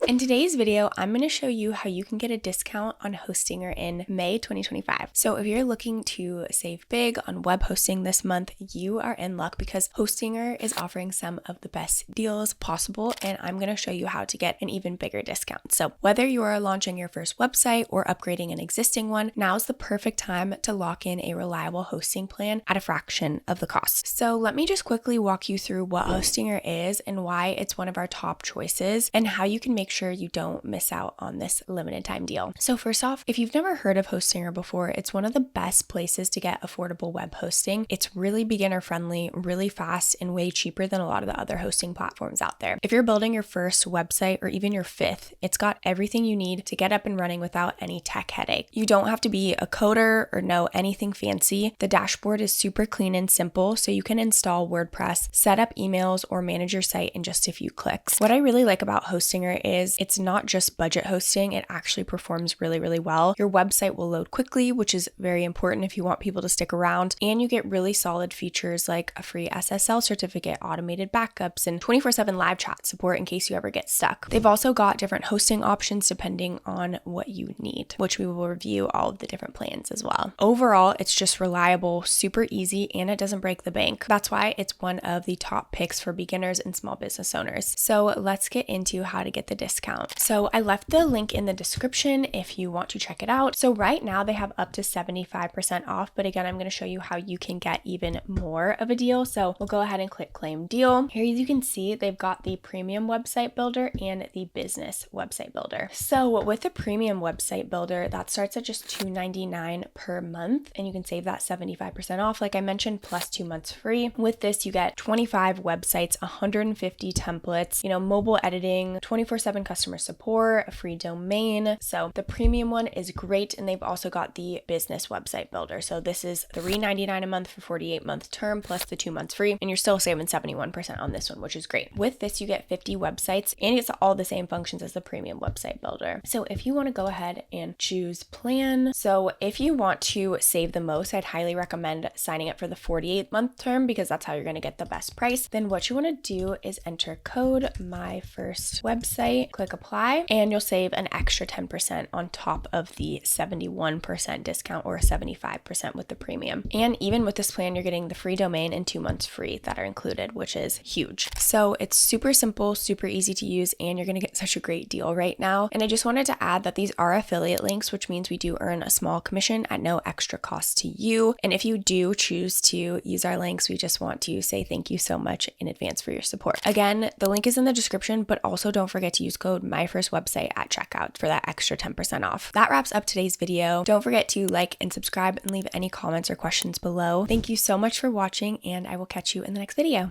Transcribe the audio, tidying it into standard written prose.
In today's video, I'm going to show you how you can get a discount on Hostinger in May 2025. So if you're looking to save big on web hosting this month, you are in luck because Hostinger is offering some of the best deals possible, and I'm going to show you how to get an even bigger discount. So whether you are launching your first website or upgrading an existing one, now's the perfect time to lock in a reliable hosting plan at a fraction of the cost. So let me just quickly walk you through what Hostinger is and why it's one of our top choices and how you can make sure you don't miss out on this limited time deal. So first off, if you've never heard of Hostinger before, it's one of the best places to get affordable web hosting. It's really beginner friendly, really fast, and way cheaper than a lot of the other hosting platforms out there. If you're building your first website or even your fifth, it's got everything you need to get up and running without any tech headache. You don't have to be a coder or know anything fancy. The dashboard is super clean and simple, so you can install WordPress, set up emails, or manage your site in just a few clicks. What I really like about Hostinger is it's not just budget hosting, it actually performs really, really well. Your website will load quickly, which is very important if you want people to stick around, and you get really solid features like a free SSL certificate, automated backups, and 24/7 live chat support in case you ever get stuck. They've also got different hosting options depending on what you need, which we will review all of the different plans as well. Overall, it's just reliable, super easy, and it doesn't break the bank. That's why it's one of the top picks for beginners and small business owners. So let's get into how to get the discount. So I left the link in the description if you want to check it out. So right now they have up to 75% off, but again, I'm going to show you how you can get even more of a deal. So we'll go ahead and click claim deal. Here you can see they've got the premium website builder and the business website builder. So with the premium website builder, that starts at just $2.99 per month, and you can save that 75% off, like I mentioned, plus 2 months free. With this, you get 25 websites, 150 templates, mobile editing, 24/7 customer support, a free domain. So the premium one is great, and they've also got the business website builder. So this is $3.99 a month for 48-month term plus the 2 months free, and you're still saving 71% on this one, which is great. With this, you get 50 websites, and it's all the same functions as the premium website builder. So if you want to go ahead and choose plan, so if you want to save the most, I'd highly recommend signing up for the 48-month term because that's how you're going to get the best price. Then what you want to do is enter code my first website, click apply, and you'll save an extra 10% on top of the 71% discount or 75% with the premium. And even with this plan, you're getting the free domain and 2 months free that are included, which is huge. So it's super simple, super easy to use, and you're going to get such a great deal right now. And I just wanted to add that these are affiliate links, which means we do earn a small commission at no extra cost to you. And if you do choose to use our links, we just want to say thank you so much in advance for your support. Again, the link is in the description, but also don't forget to use code MyFirstWebsite at checkout for that extra 10% off. That wraps up today's video. Don't forget to like and subscribe and leave any comments or questions below. Thank you so much for watching, and I will catch you in the next video.